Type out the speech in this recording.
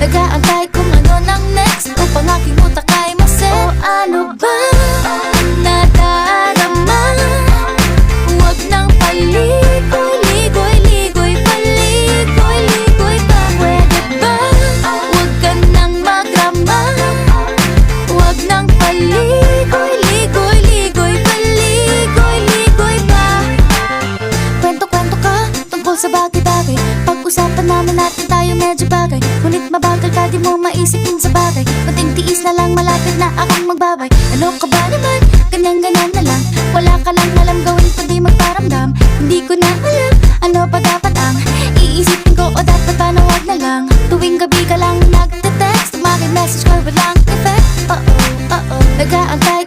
Nag-aantay kung ano nang next upang aking utak ay maset. O ano ba nadarama? Huwag nang paligoy-ligoy-ligoy, paligoy-ligoy pa. Pwede ba? Huwag ka nang magrama. Huwag nang paligoy-ligoy-ligoy, paligoy-ligoy pa. Kwento-kwento ka tungkol sa bagay-bagay. Pag-usapan naman natin tayo medyo bagay. Ngunit mabagal ka, di mo maisipin sa bagay. Kunting tiis na lang, malapit na akong magbabay. Ano ka ba naman? Ganyan-ganyan na lang. Wala ka lang alam gawin kundi magparamdam. Hindi ko na alam, ano pa dapat ang iisipin ko o dapat ba na wag na lang. Tuwing gabi ka lang nagte-text, message ka walang effect. Nag-aantay